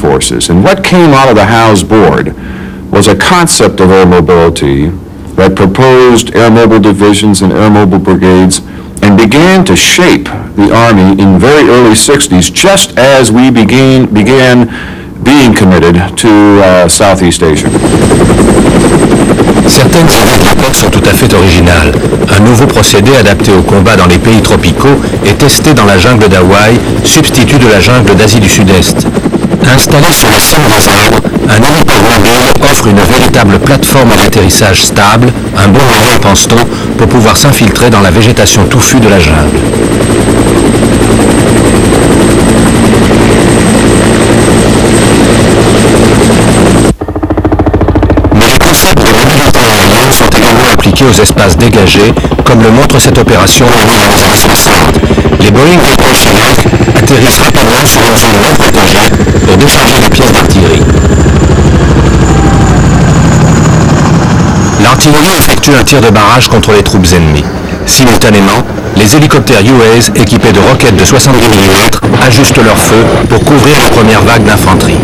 forces. And what came out of the House board was a concept of air mobility that proposed air mobile divisions and air mobile brigades and began to shape the Army in very early 60s, just as we began being committed to Southeast Asia. Certaines idées de l'époque sont tout à fait originales. Un nouveau procédé adapté au combat dans les pays tropicaux est testé dans la jungle d'Hawaï, substitut de la jungle d'Asie du Sud-Est. Installé sur les cimes des arbres, un hélico mobile offre une véritable plateforme d'atterrissage stable, un bon moyen, pense-t-on, pour pouvoir s'infiltrer dans la végétation touffue de la jungle. Mais les concepts de mobilité aérienne sont également appliqués aux espaces dégagés, comme le montre cette opération menée dans les années 60. Les Boeing Rotors atterrissent rapidement sur une zone non protégée pour décharger des pièces d'artillerie. L'artillerie effectue un tir de barrage contre les troupes ennemies. Simultanément, les hélicoptères UAS équipés de roquettes de 70 mm ajustent leur feu pour couvrir la première vague d'infanterie.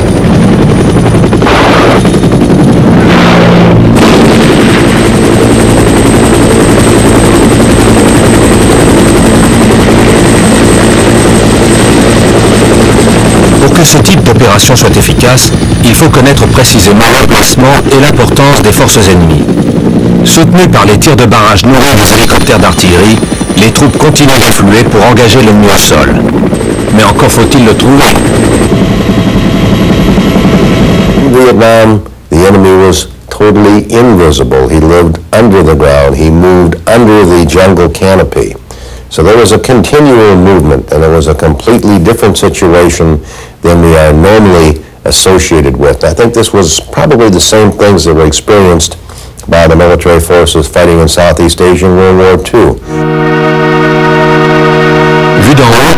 Pour que ce type d'opération soit efficace, il faut connaître précisément l'emplacement et l'importance des forces ennemies. Soutenues par les tirs de barrage nourris des hélicoptères d'artillerie, les troupes continuent d'affluer pour engager l'ennemi au sol. Mais encore faut-il le trouver. In Vietnam, the enemy was totally invisible. He lived under the ground. He moved under the jungle canopy. So there was a continual movement, and it was a completely different situation than we are normally associated with. I think this was probably the same things that were experienced by the military forces fighting in Southeast Asia in World War II. Vu d'en haut,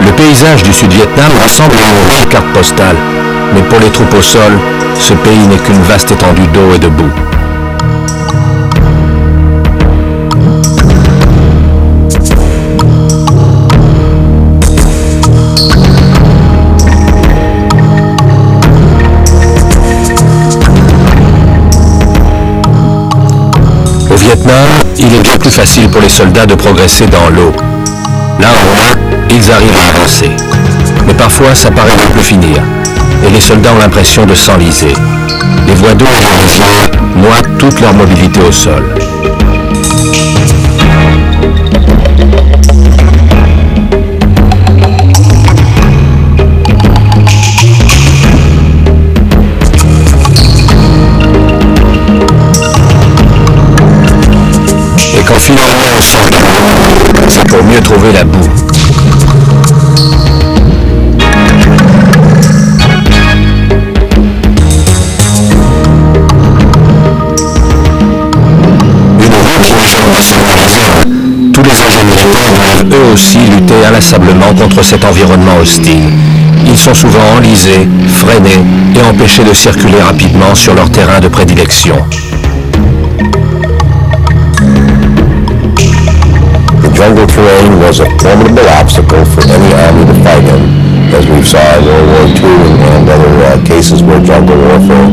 le paysage du Sud-Vietnam ressemble à une vraie carte postale. Mais pour les troupes au sol, ce pays n'est qu'une vaste étendue d'eau et de boue. Au Vietnam, il est bien plus facile pour les soldats de progresser dans l'eau. Là au moins, ils arrivent à avancer. Mais parfois, ça paraît ne plus finir. Et les soldats ont l'impression de s'enliser. Les voies d'eau et les rivières noient toute leur mobilité au sol. Et quand finalement on sort de l'eau, c'est pour mieux trouver la boue. Tous les agents militaires doivent eux aussi lutter inlassablement contre cet environnement hostile. Ils sont souvent enlisés, freinés et empêchés de circuler rapidement sur leur terrain de prédilection. The jungle terrain was a formidable obstacle for any army to fight in, as we saw in World War II and other cases where jungle warfare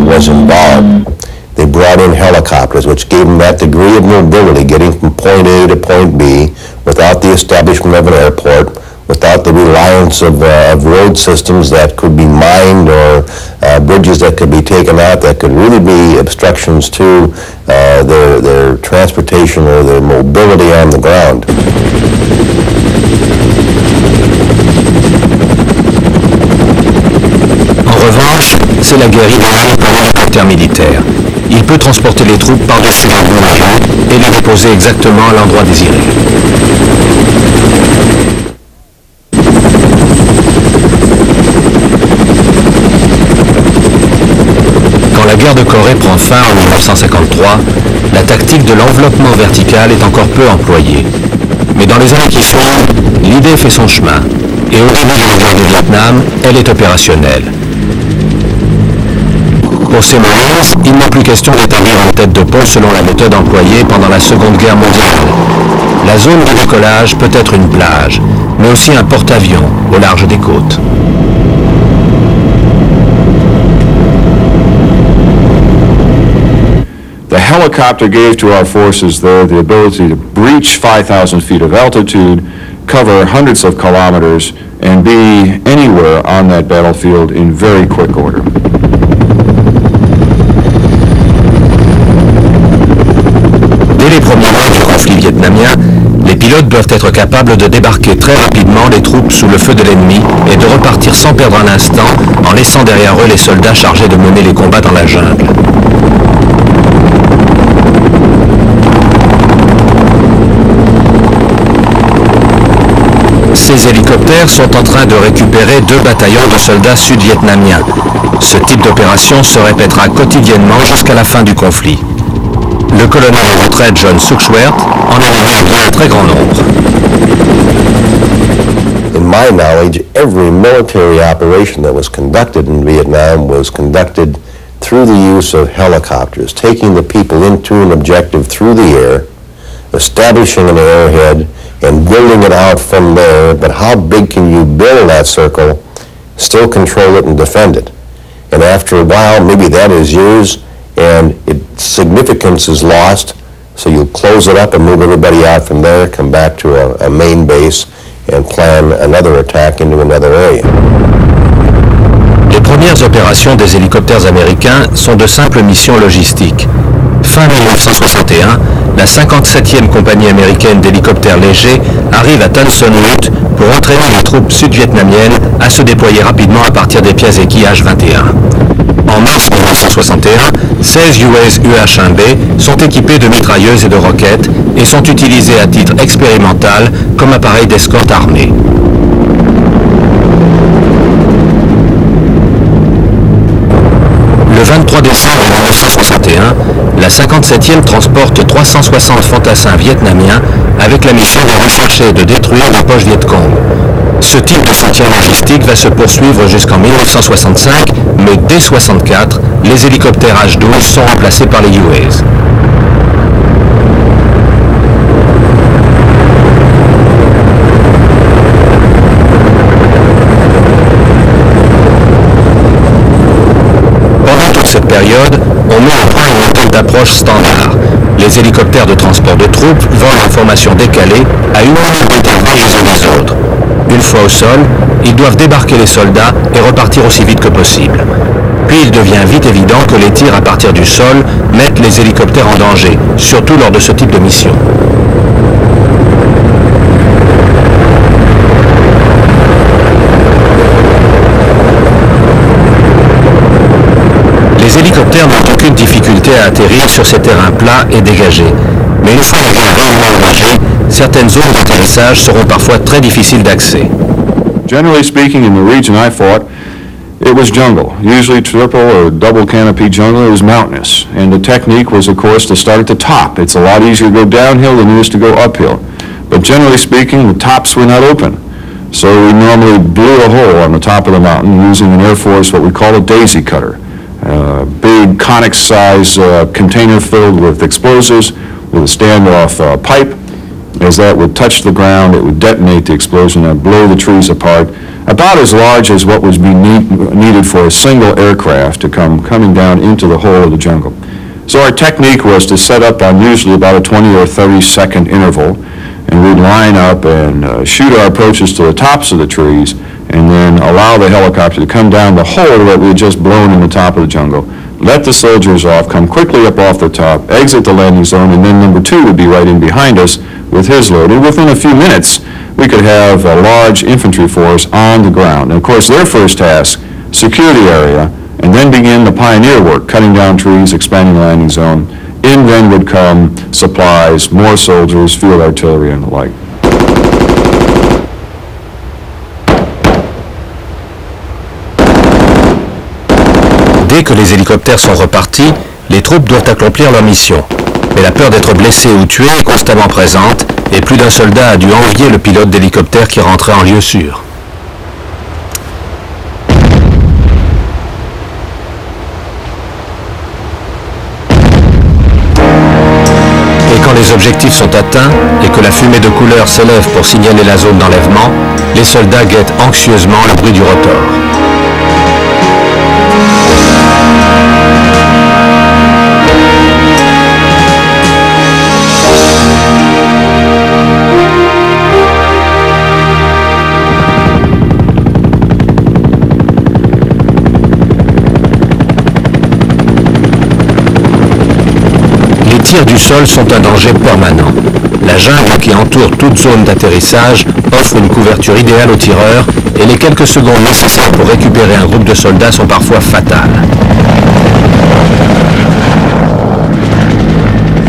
was involved. They brought in helicopters, which gave them that degree of mobility, getting from point A to point B, without the establishment of an airport, without the reliance of road systems that could be mined or bridges that could be taken out, that could really be obstructions to their transportation or their mobility on the ground. En revanche, c'est la guérilla par l'hélicoptère militaire. Il peut transporter les troupes par-dessus un bon avion et les déposer exactement à l'endroit désiré. Quand la guerre de Corée prend fin en 1953, la tactique de l'enveloppement vertical est encore peu employée. Mais dans les années qui suivent, l'idée fait son chemin. Et au début de la guerre du Vietnam, elle est opérationnelle. Pour ces Marines, il n'est plus question d'établir une tête de pont selon la méthode employée pendant la Seconde Guerre mondiale. La zone de décollage peut être une plage, mais aussi un porte-avions au large des côtes. The helicopter gave to our forces there the ability to breach 5,000 feet of altitude, cover hundreds of kilometers, and be anywhere on that battlefield in very quick order. Dès les premiers mois du conflit vietnamien, les pilotes doivent être capables de débarquer très rapidement les troupes sous le feu de l'ennemi et de repartir sans perdre un instant en laissant derrière eux les soldats chargés de mener les combats dans la jungle. Ces hélicoptères sont en train de récupérer 2 bataillons de soldats sud-vietnamiens. Ce type d'opération se répétera quotidiennement jusqu'à la fin du conflit. Le colonel en retraite John Suchwert en a vu un très grand nombre. In my knowledge, every military operation that was conducted in Vietnam was conducted through the use of helicopters, taking the people into an objective through the air, establishing an airhead, and building it out from there. But how big can you build that circle, still control it and defend it? And after a while, maybe that is years, and its significance is lost, so you'll close it up and move everybody out from there, come back to a main base, and plan another attack into another area. Les premières opérations des hélicoptères américains sont de simples missions logistiques. Fin 1961, la 57e compagnie américaine d'hélicoptères légers arrive à Tan Son Nhut pour entraîner les troupes sud-vietnamiennes à se déployer rapidement à partir des pièces équillages 21. En mars 1961, 16 US UH-1B sont équipés de mitrailleuses et de roquettes et sont utilisés à titre expérimental comme appareils d'escorte armés. Le 23 décembre 1961, la 57e transporte 360 fantassins vietnamiens avec la mission de rechercher et de détruire les poches Viet Cong. Ce type de soutien logistique va se poursuivre jusqu'en 1965, mais dès 1964, les hélicoptères H-12 sont remplacés par les UAs. Pendant toute cette période, on met en point une méthode d'approche standard. Les hélicoptères de transport de troupes volent en formation décalée à une minute d'intervalle les uns des autres. Une fois au sol, ils doivent débarquer les soldats et repartir aussi vite que possible. Puis il devient vite évident que les tirs à partir du sol mettent les hélicoptères en danger, surtout lors de ce type de mission. Les hélicoptères n'ont aucune difficulté à atterrir sur ces terrains plats et dégagés. Mais une fois l'avion réellement engagé, certaines zones d'atterrissage seront parfois très difficiles d'accès. Generally speaking, in the region I fought, it was jungle, usually triple or double canopy jungle. It was mountainous, and the technique was, of course, to start at the top. It's a lot easier to go downhill than it is to go uphill. But generally speaking, the tops were not open. So we normally blew a hole on the top of the mountain using an Air Force, what we call a daisy cutter. Big conic-size container filled with explosives with a standoff pipe. As that would touch the ground, it would detonate the explosion and blow the trees apart, about as large as what was needed for a single aircraft to coming down into the whole of the jungle. So our technique was to set up on usually about a 20 or 30 second interval, and we'd line up and shoot our approaches to the tops of the trees, and then allow the helicopter to come down the hole that we had just blown in the top of the jungle, let the soldiers off, come quickly up off the top, exit the landing zone, and then number 2 would be right in behind us with his load. And within a few minutes, we could have a large infantry force on the ground. And of course, their first task, secure the area, and then begin the pioneer work, cutting down trees, expanding the landing zone. In then would come supplies, more soldiers, field artillery, and the like. Dès que les hélicoptères sont repartis, les troupes doivent accomplir leur mission. Mais la peur d'être blessé ou tué est constamment présente et plus d'un soldat a dû envier le pilote d'hélicoptère qui rentrait en lieu sûr. Et quand les objectifs sont atteints et que la fumée de couleur s'élève pour signaler la zone d'enlèvement, les soldats guettent anxieusement le bruit du rotor. tirs du sol sont un danger permanent. La jungle qui entoure toute zone d'atterrissage offre une couverture idéale aux tireurs et les quelques secondes nécessaires pour récupérer un groupe de soldats sont parfois fatales.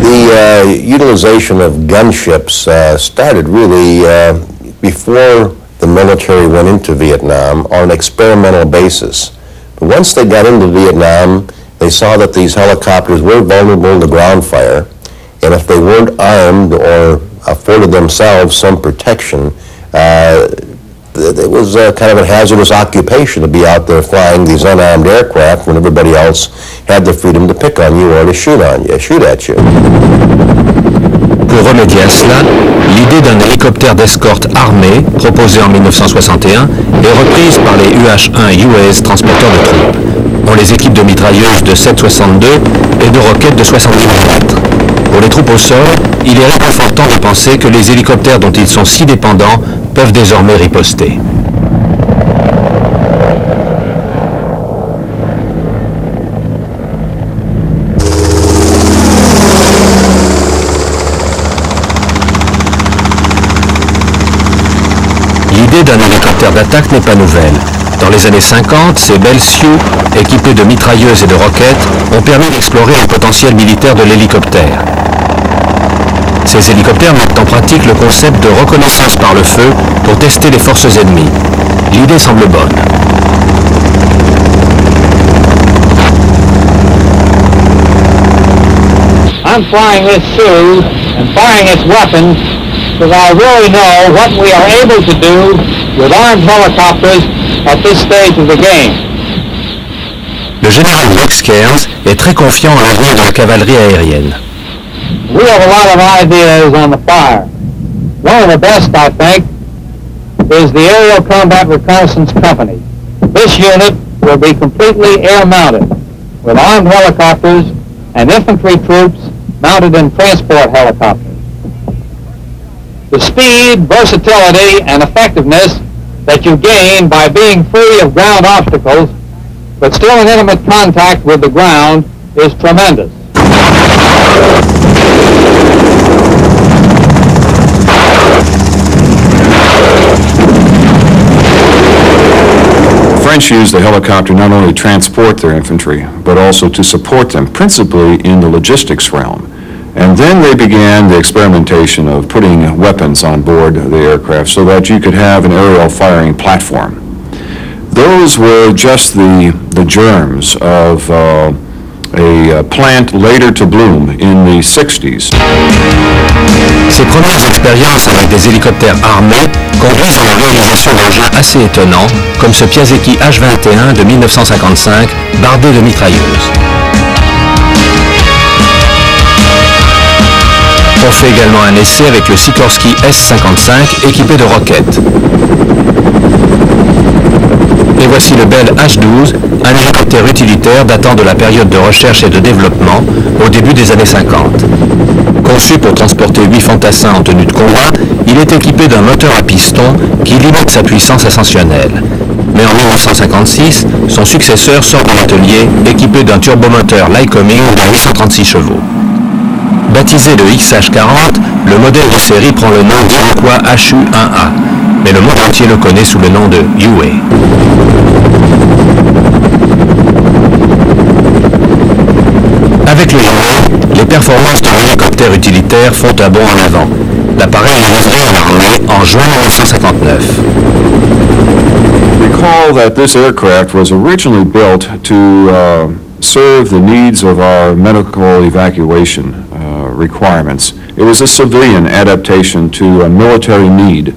The utilization of gunships started really before the military went into Vietnam on an experimental basis. But once they got into Vietnam, they saw that these helicopters were vulnerable to ground fire, and if they weren't armed or afforded themselves some protection, it was kind of a hazardous occupation to be out there flying these unarmed aircraft when everybody else had the freedom to pick on you or to shoot at you. Pour remédier à cela, l'idée d'un hélicoptère d'escorte armé, proposé en 1961, est reprise par les UH-1 US transporteurs de troupes. On les équipe de mitrailleuses de 7,62 et de roquettes de 70 mm. Pour les troupes au sol, il est réconfortant de penser que les hélicoptères dont ils sont si dépendants peuvent désormais riposter. L'idée d'un hélicoptère d'attaque n'est pas nouvelle. Dans les années 50, ces belles Sioux, équipées de mitrailleuses et de roquettes, ont permis d'explorer le potentiel militaire de l'hélicoptère. Ces hélicoptères mettent en pratique le concept de reconnaissance par le feu pour tester les forces ennemies. L'idée semble bonne. I'm flying this Sioux and firing its weapons because I really know what we are able to do with armed helicopters at this stage of the game. Le général Rex Cairns est très confiant en l'avenir de la cavalerie aérienne. We have a lot of ideas on the fire. One of the best, I think, is the Aerial Combat Reconnaissance Company. This unit will be completely air-mounted, with armed helicopters and infantry troops mounted in transport helicopters. The speed, versatility, and effectiveness that you gain by being free of ground obstacles, but still in intimate contact with the ground, is tremendous. French used the helicopter not only to transport their infantry, but also to support them, principally in the logistics realm. And then they began the experimentation of putting weapons on board the aircraft so that you could have an aerial firing platform. Those were just the germs of a plant later to bloom in the 60s. Ces premières expériences avec des hélicoptères armés conduisent à la réalisation d'engins assez étonnants, comme ce Piasecki H-21 de 1955, bardé de mitrailleuses. On fait également un essai avec le Sikorsky S-55 équipé de roquettes. Et voici le Bell H-12, un hélicoptère utilitaire datant de la période de recherche et de développement au début des années 50. Conçu pour transporter 8 fantassins en tenue de combat, il est équipé d'un moteur à piston qui limite sa puissance ascensionnelle. Mais en 1956, son successeur sort de l'atelier équipé d'un turbomoteur Lycoming de 836 chevaux. Baptisé le XH40, le modèle de série prend le nom d'Iroquois HU-1A, mais le monde entier le connaît sous le nom de UA. Avec le UA, les performances de l'hélicoptère utilitaire font un bond en avant. L'appareil est livré à l'armée en juin 1959. Recall that this aircraft was originally built to serve the needs of our medical evacuation requirements. It was a civilian adaptation to a military need.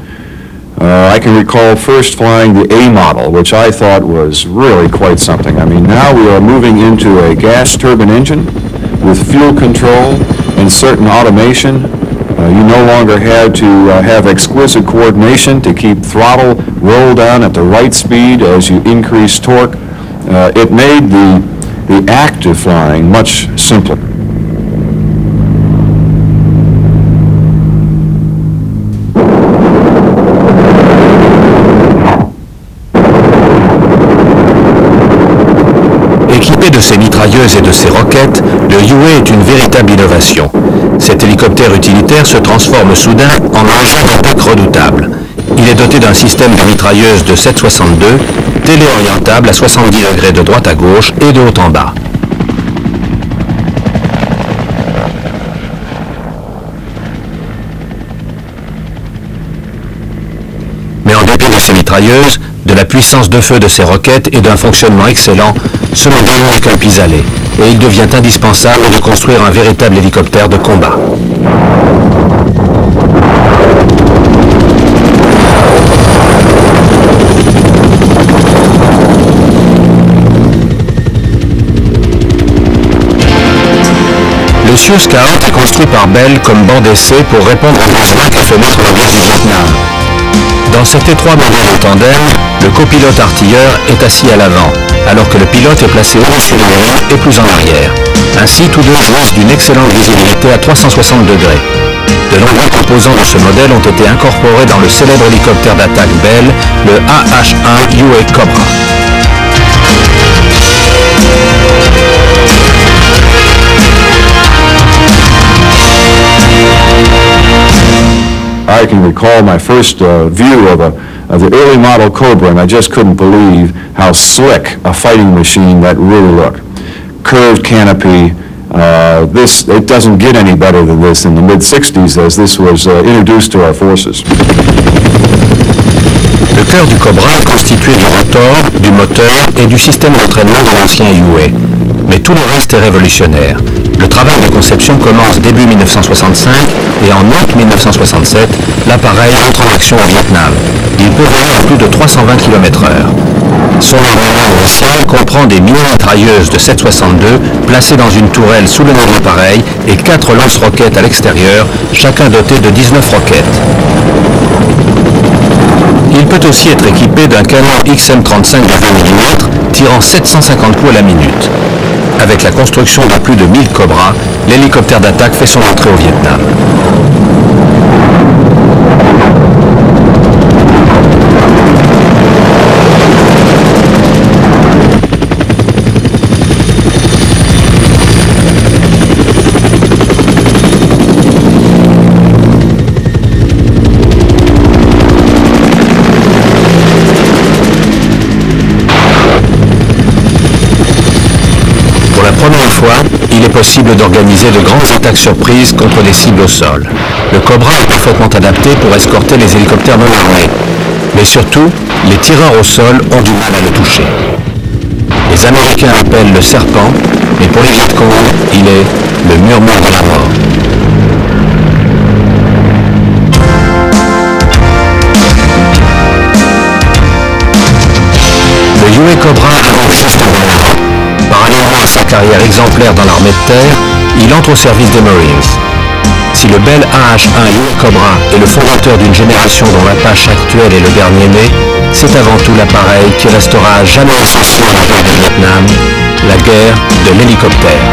I can recall first flying the A model, which I thought was really quite something. I mean, now we are moving into a gas turbine engine with fuel control and certain automation. You no longer had to have exquisite coordination to keep throttle rolled down at the right speed as you increase torque. It made the act of flying much simpler. Équipé de ses mitrailleuses et de ses roquettes, le UA est une véritable innovation. Cet hélicoptère utilitaire se transforme soudain en engin d'attaque redoutable. Il est doté d'un système de mitrailleuse de 7,62, téléorientable à 70 degrés de droite à gauche et de haut en bas. Mais en dépit de ses mitrailleuses, de la puissance de feu de ses roquettes et d'un fonctionnement excellent, ce modèle n'est qu'un pis-aller, et il devient indispensable de construire un véritable hélicoptère de combat. Le Sioux Scout est construit par Bell comme banc d'essai pour répondre aux besoins qu'a fait naître la guerre du Vietnam. Dans cet étroit modèle en tandem, le copilote artilleur est assis à l'avant, alors que le pilote est placé au-dessus de lui et plus en arrière. Ainsi, tous deux jouissent d'une excellente visibilité à 360 degrés. De nombreux composants de ce modèle ont été incorporés dans le célèbre hélicoptère d'attaque Bell, le AH-1 UA Cobra. I can recall my first view of the early model Cobra, and I just couldn't believe how slick a fighting machine that really looked. Curved canopy. It doesn't get any better than this in the mid-60s as this was introduced to our forces. Le cœur du Cobra est constitué du rotor, du moteur et du système d'entraînement de l'ancien UA. Mais tout le reste est révolutionnaire. Le travail de conception commence début 1965 et en août 1967, l'appareil entre en action au Vietnam. Il peut voler à plus de 320 km/h. Son armement initial comprend des mini-mitrailleuses de 7,62 placées dans une tourelle sous le nez de l'appareil et 4 lance-roquettes à l'extérieur, chacun doté de 19 roquettes. Il peut aussi être équipé d'un canon XM35 de 20 mm tirant 750 coups à la minute. Avec la construction de plus de 1000 Cobras, l'hélicoptère d'attaque fait son entrée au Vietnam. Première fois, il est possible d'organiser de grandes attaques surprises contre des cibles au sol. Le Cobra est parfaitement adapté pour escorter les hélicoptères non armés. Mais surtout, les tireurs au sol ont du mal à le toucher. Les Américains l'appellent le serpent, mais pour les Vietcong, il est le murmure de la mort. Le UA Cobra arrive juste avant l'heure. Parallèlement à sa carrière exemplaire dans l'armée de terre, il entre au service des Marines. Si le Bell AH-1 UA Cobra est le fondateur d'une génération dont l'Apache actuel est le dernier né, c'est avant tout l'appareil qui restera à jamais associé à la guerre du Vietnam, la guerre de l'hélicoptère.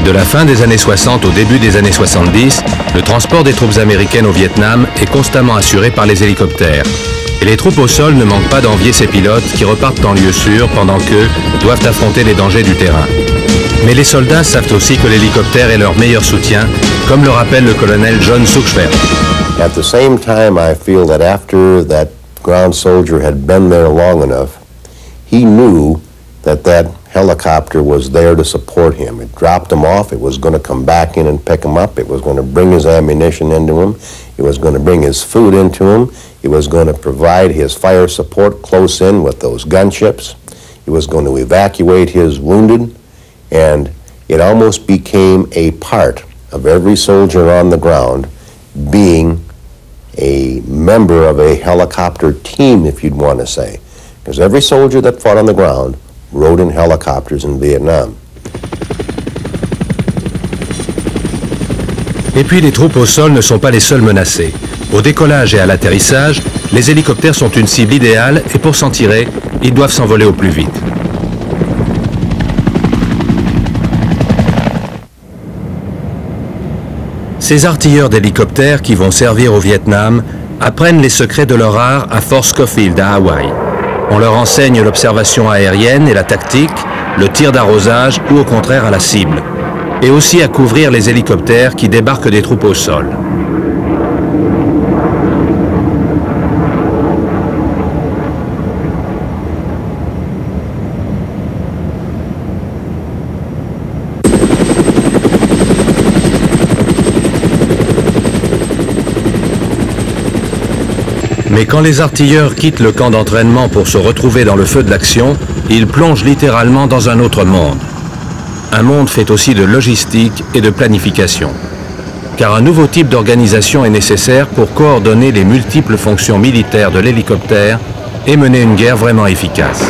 De la fin des années 60 au début des années 70, le transport des troupes américaines au Vietnam est constamment assuré par les hélicoptères. Et les troupes au sol ne manquent pas d'envier ces pilotes qui repartent en lieu sûr pendant qu'eux doivent affronter les dangers du terrain. Mais les soldats savent aussi que l'hélicoptère est leur meilleur soutien, comme le rappelle le colonel John Suchfeld. At the same time, I feel that after that ground soldier had been there long enough, he knew that that helicopter was there to support him. It dropped him off. It was going to come back in and pick him up. It was going to bring his ammunition into him. It was going to bring his food into him. It was going to provide his fire support close in with those gunships. He was going to evacuate his wounded, and it almost became a part of every soldier on the ground being a member of a helicopter team, if you'd want to say. Because every soldier that fought on the ground rode in helicopters in Vietnam. Et puis les troupes au sol ne sont pas les seules menacées. Au décollage et à l'atterrissage, les hélicoptères sont une cible idéale et pour s'en tirer, ils doivent s'envoler au plus vite. Ces artilleurs d'hélicoptères qui vont servir au Vietnam apprennent les secrets de leur art à Fort Schofield à Hawaï. On leur enseigne l'observation aérienne et la tactique, le tir d'arrosage ou au contraire à la cible, et aussi à couvrir les hélicoptères qui débarquent des troupes au sol. Mais quand les artilleurs quittent le camp d'entraînement pour se retrouver dans le feu de l'action, ils plongent littéralement dans un autre monde. Un monde fait aussi de logistique et de planification. Car un nouveau type d'organisation est nécessaire pour coordonner les multiples fonctions militaires de l'hélicoptère et mener une guerre vraiment efficace.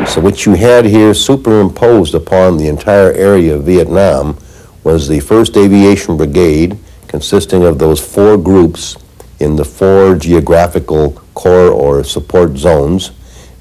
So what you had here superimposed upon the entire area of Vietnam was the 1st Aviation Brigade, consisting of those 4 groups in the 4 geographical corps or support zones,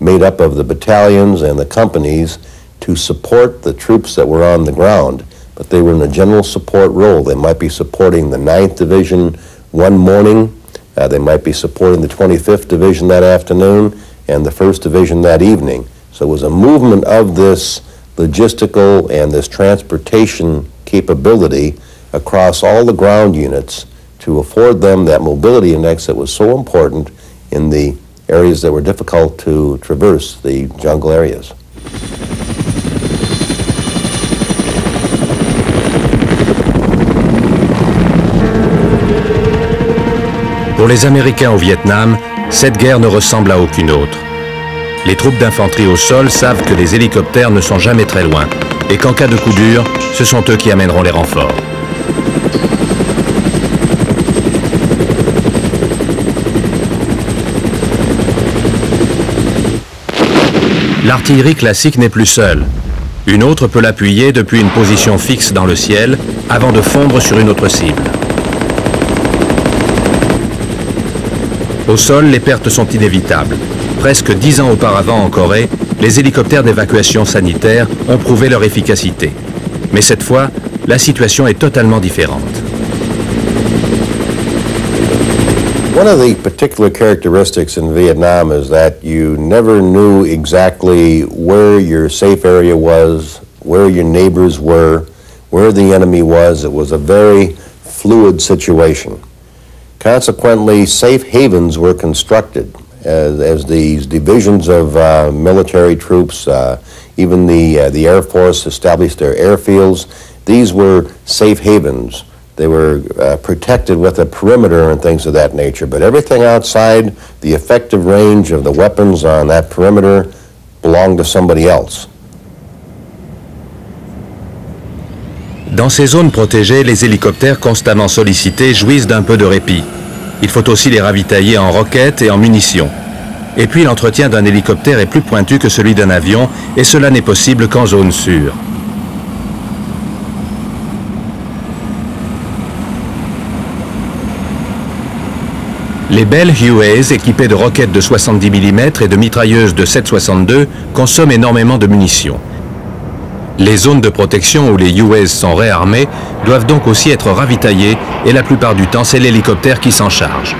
made up of the battalions and the companies to support the troops that were on the ground. But they were in a general support role. They might be supporting the 9th Division one morning, they might be supporting the 25th Division that afternoon, and the 1st Division that evening. So it was a movement of this logistical and this transportation capability across all the ground units to afford them that mobility index that was so important in the areas that were difficult to traverse, the jungle areas. Pour les Américains au Vietnam, cette guerre ne ressemble à aucune autre. Les troupes d'infanterie au sol savent que les hélicoptères ne sont jamais très loin et qu'en cas de coup dur, ce sont eux qui amèneront les renforts. L'artillerie classique n'est plus seule. Une autre peut l'appuyer depuis une position fixe dans le ciel avant de fondre sur une autre cible. Au sol, les pertes sont inévitables. Presque 10 ans auparavant en Corée, les hélicoptères d'évacuation sanitaire ont prouvé leur efficacité. Mais cette fois, la situation est totalement différente. One of the particular characteristics in Vietnam is that you never knew exactly where your safe area was, where your neighbors were, where the enemy was. It was a very fluid situation. Consequently, safe havens were constructed as these divisions of military troops, even the Air Force established their airfields. These were safe havens. They were protected with a perimeter and things of that nature, but everything outside the effective range of the weapons on that perimeter belonged to somebody else. Dans ces zones protégées, les hélicoptères constamment sollicités jouissent d'un peu de répit. Il faut aussi les ravitailler en roquettes et en munitions. Et puis l'entretien d'un hélicoptère est plus pointu que celui d'un avion, et cela n'est possible qu'en zone sûre. Les belles Hueys, équipées de roquettes de 70 mm et de mitrailleuses de 7,62, consomment énormément de munitions. Les zones de protection où les Hueys sont réarmées doivent donc aussi être ravitaillées et la plupart du temps, c'est l'hélicoptère qui s'en charge.